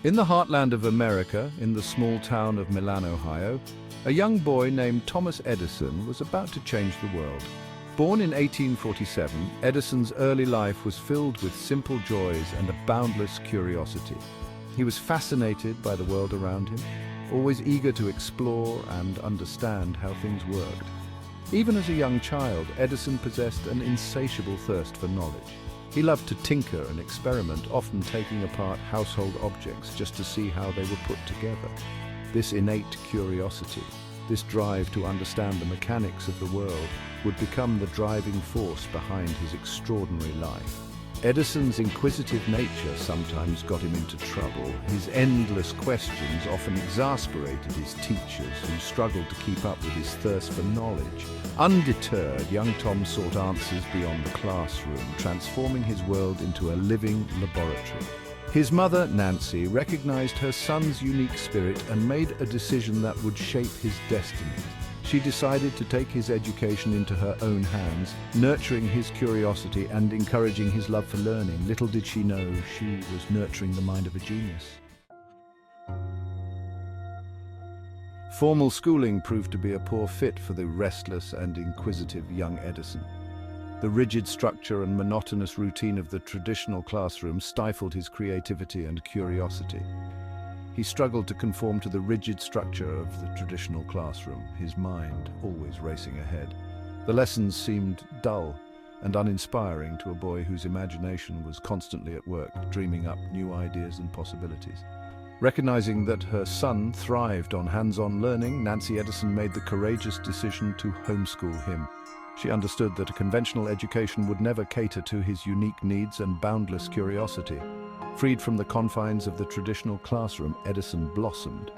In the heartland of America, in the small town of Milan, Ohio, a young boy named Thomas Edison was about to change the world. Born in 1847, Edison's early life was filled with simple joys and a boundless curiosity. He was fascinated by the world around him, always eager to explore and understand how things worked. Even as a young child, Edison possessed an insatiable thirst for knowledge. He loved to tinker and experiment, often taking apart household objects just to see how they were put together. This innate curiosity, this drive to understand the mechanics of the world, would become the driving force behind his extraordinary life. Edison's inquisitive nature sometimes got him into trouble. His endless questions often exasperated his teachers, who struggled to keep up with his thirst for knowledge. Undeterred, young Tom sought answers beyond the classroom, transforming his world into a living laboratory. His mother, Nancy, recognized her son's unique spirit and made a decision that would shape his destiny. She decided to take his education into her own hands, nurturing his curiosity and encouraging his love for learning. Little did she know she was nurturing the mind of a genius. Formal schooling proved to be a poor fit for the restless and inquisitive young Edison. The rigid structure and monotonous routine of the traditional classroom stifled his creativity and curiosity. He struggled to conform to the rigid structure of the traditional classroom, his mind always racing ahead. The lessons seemed dull and uninspiring to a boy whose imagination was constantly at work, dreaming up new ideas and possibilities. Recognizing that her son thrived on hands-on learning, Nancy Edison made the courageous decision to homeschool him. She understood that a conventional education would never cater to his unique needs and boundless curiosity. Freed from the confines of the traditional classroom, Edison blossomed.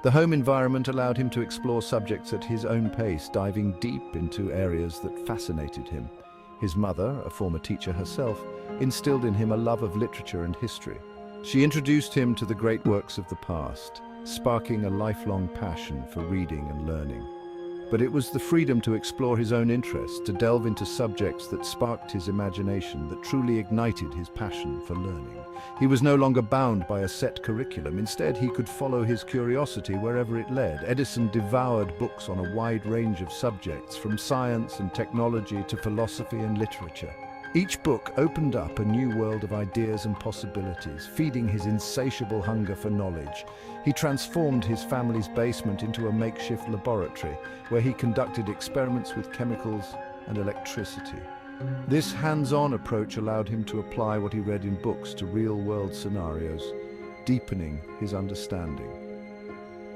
The home environment allowed him to explore subjects at his own pace, diving deep into areas that fascinated him. His mother, a former teacher herself, instilled in him a love of literature and history. She introduced him to the great works of the past, sparking a lifelong passion for reading and learning. But it was the freedom to explore his own interests, to delve into subjects that sparked his imagination, that truly ignited his passion for learning. He was no longer bound by a set curriculum. Instead, he could follow his curiosity wherever it led. Edison devoured books on a wide range of subjects, from science and technology to philosophy and literature. Each book opened up a new world of ideas and possibilities, feeding his insatiable hunger for knowledge. He transformed his family's basement into a makeshift laboratory, where he conducted experiments with chemicals and electricity. This hands-on approach allowed him to apply what he read in books to real-world scenarios, deepening his understanding.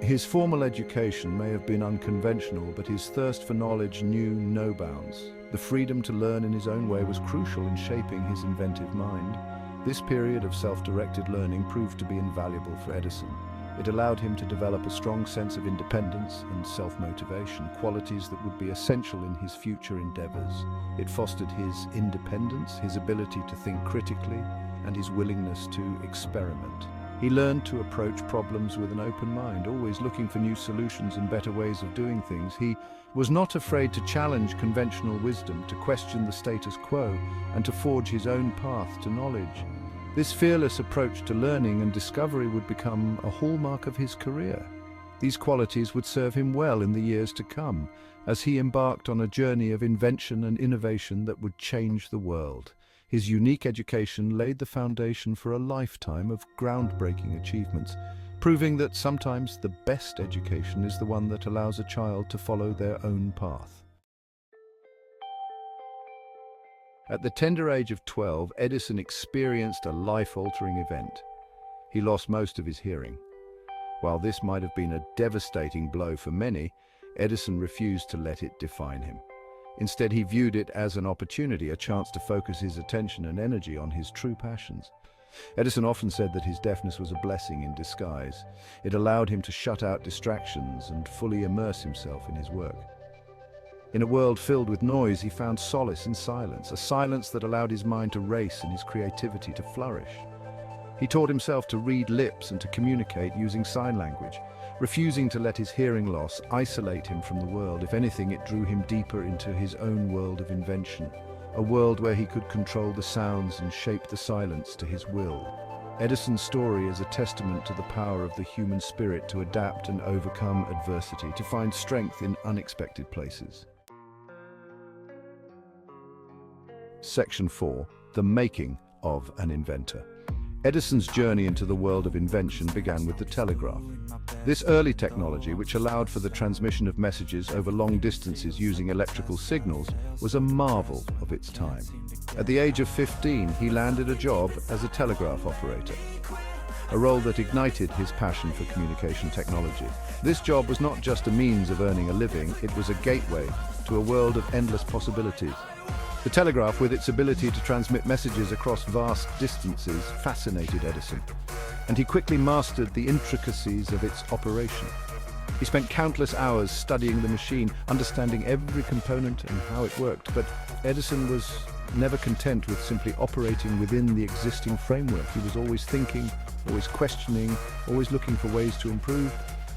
His formal education may have been unconventional, but his thirst for knowledge knew no bounds. The freedom to learn in his own way was crucial in shaping his inventive mind. This period of self-directed learning proved to be invaluable for Edison. It allowed him to develop a strong sense of independence and self-motivation, qualities that would be essential in his future endeavors. It fostered his independence, his ability to think critically, and his willingness to experiment. He learned to approach problems with an open mind, always looking for new solutions and better ways of doing things. He was not afraid to challenge conventional wisdom, to question the status quo, and to forge his own path to knowledge. This fearless approach to learning and discovery would become a hallmark of his career. These qualities would serve him well in the years to come, as he embarked on a journey of invention and innovation that would change the world. His unique education laid the foundation for a lifetime of groundbreaking achievements, proving that sometimes the best education is the one that allows a child to follow their own path. At the tender age of 12, Edison experienced a life-altering event. He lost most of his hearing. While this might have been a devastating blow for many, Edison refused to let it define him. Instead, he viewed it as an opportunity, a chance to focus his attention and energy on his true passions. Edison often said that his deafness was a blessing in disguise. It allowed him to shut out distractions and fully immerse himself in his work. In a world filled with noise, he found solace in silence, a silence that allowed his mind to race and his creativity to flourish. He taught himself to read lips and to communicate using sign language, refusing to let his hearing loss isolate him from the world. If anything, it drew him deeper into his own world of invention, a world where he could control the sounds and shape the silence to his will. Edison's story is a testament to the power of the human spirit to adapt and overcome adversity, to find strength in unexpected places. Section 4. The making of an inventor. Edison's journey into the world of invention began with the telegraph. This early technology, which allowed for the transmission of messages over long distances using electrical signals, was a marvel of its time. At the age of 15, he landed a job as a telegraph operator, a role that ignited his passion for communication technology. This job was not just a means of earning a living, it was a gateway to a world of endless possibilities. The telegraph, with its ability to transmit messages across vast distances, fascinated Edison, and he quickly mastered the intricacies of its operation. He spent countless hours studying the machine, understanding every component and how it worked, but Edison was never content with simply operating within the existing framework. He was always thinking, always questioning, always looking for ways to improve.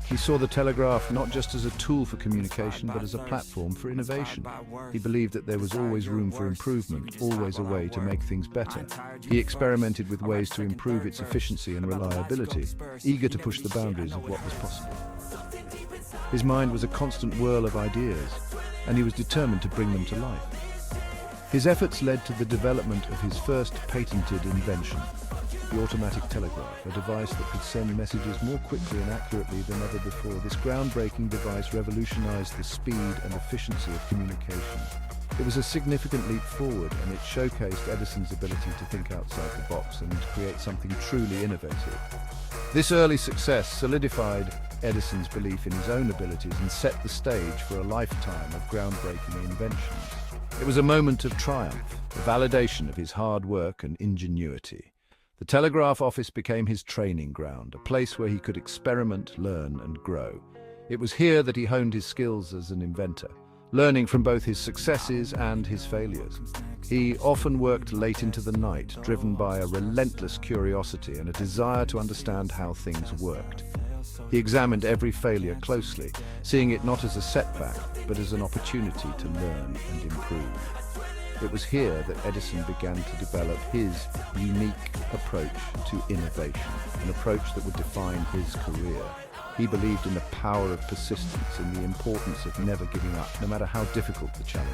He saw the telegraph not just as a tool for communication, but as a platform for innovation. He believed that there was always room for improvement, always a way to make things better. He experimented with ways to improve its efficiency and reliability, eager to push the boundaries of what was possible. His mind was a constant whirl of ideas, and he was determined to bring them to life. His efforts led to the development of his first patented invention, the automatic telegraph, a device that could send messages more quickly and accurately than ever before. This groundbreaking device revolutionized the speed and efficiency of communication. It was a significant leap forward, and it showcased Edison's ability to think outside the box and create something truly innovative. This early success solidified Edison's belief in his own abilities and set the stage for a lifetime of groundbreaking inventions. It was a moment of triumph, a validation of his hard work and ingenuity. The telegraph office became his training ground, a place where he could experiment, learn, and grow. It was here that he honed his skills as an inventor, learning from both his successes and his failures. He often worked late into the night, driven by a relentless curiosity and a desire to understand how things worked. He examined every failure closely, seeing it not as a setback, but as an opportunity to learn and improve. It was here that Edison began to develop his unique approach to innovation, an approach that would define his career. He believed in the power of persistence and the importance of never giving up, no matter how difficult the challenge.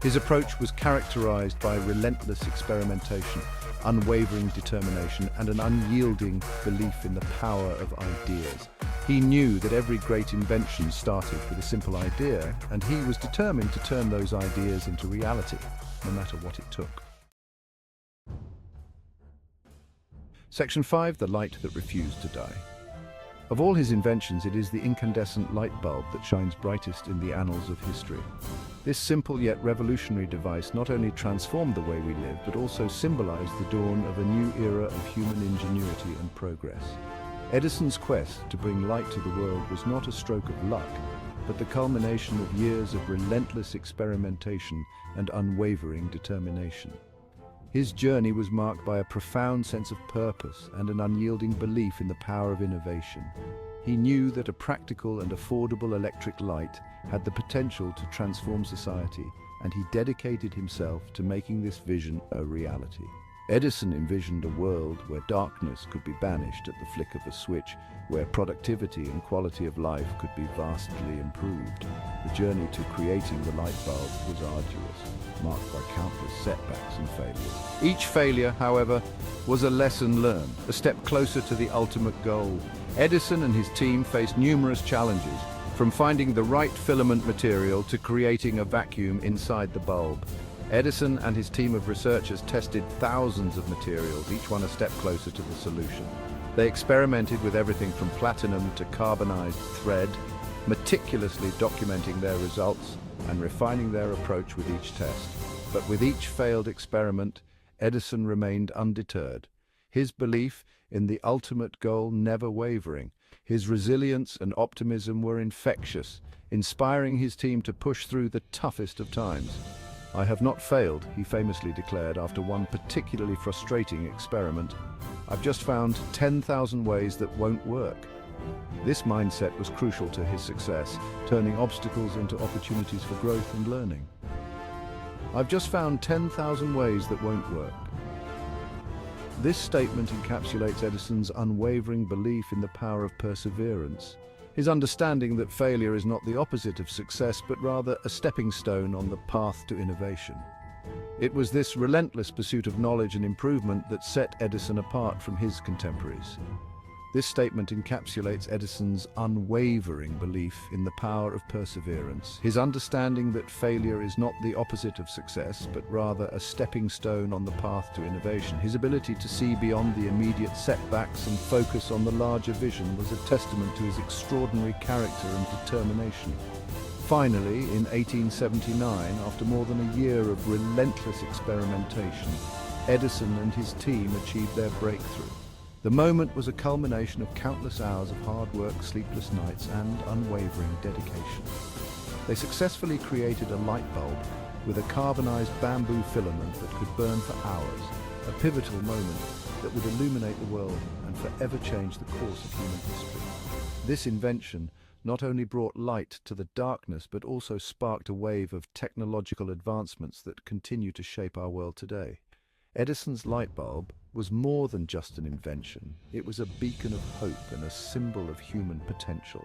His approach was characterized by relentless experimentation, unwavering determination, and an unyielding belief in the power of ideas. He knew that every great invention started with a simple idea, and he was determined to turn those ideas into reality, no matter what it took. Section 5. The light that refused to die. Of all his inventions, it is the incandescent light bulb that shines brightest in the annals of history. This simple yet revolutionary device not only transformed the way we live, but also symbolized the dawn of a new era of human ingenuity and progress. Edison's quest to bring light to the world was not a stroke of luck, but the culmination of years of relentless experimentation and unwavering determination. His journey was marked by a profound sense of purpose and an unyielding belief in the power of innovation. He knew that a practical and affordable electric light had the potential to transform society, and he dedicated himself to making this vision a reality. Edison envisioned a world where darkness could be banished at the flick of a switch, where productivity and quality of life could be vastly improved. The journey to creating the light bulb was arduous, marked by countless setbacks and failures. Each failure, however, was a lesson learned, a step closer to the ultimate goal. Edison and his team faced numerous challenges, from finding the right filament material to creating a vacuum inside the bulb. Edison and his team of researchers tested thousands of materials, each one a step closer to the solution. They experimented with everything from platinum to carbonized thread, meticulously documenting their results and refining their approach with each test. But with each failed experiment, Edison remained undeterred, his belief in the ultimate goal never wavering. His resilience and optimism were infectious, inspiring his team to push through the toughest of times. "I have not failed," he famously declared after one particularly frustrating experiment. "I've just found 10,000 ways that won't work." This mindset was crucial to his success, turning obstacles into opportunities for growth and learning. "I've just found 10,000 ways that won't work." This statement encapsulates Edison's unwavering belief in the power of perseverance, his understanding that failure is not the opposite of success, but rather a stepping stone on the path to innovation. It was this relentless pursuit of knowledge and improvement that set Edison apart from his contemporaries. This statement encapsulates Edison's unwavering belief in the power of perseverance, his understanding that failure is not the opposite of success, but rather a stepping stone on the path to innovation. His ability to see beyond the immediate setbacks and focus on the larger vision was a testament to his extraordinary character and determination. Finally, in 1879, after more than a year of relentless experimentation, Edison and his team achieved their breakthrough. The moment was a culmination of countless hours of hard work, sleepless nights, and unwavering dedication. They successfully created a light bulb with a carbonized bamboo filament that could burn for hours, a pivotal moment that would illuminate the world and forever change the course of human history. This invention not only brought light to the darkness, but also sparked a wave of technological advancements that continue to shape our world today. Edison's light bulb was more than just an invention. It was a beacon of hope and a symbol of human potential.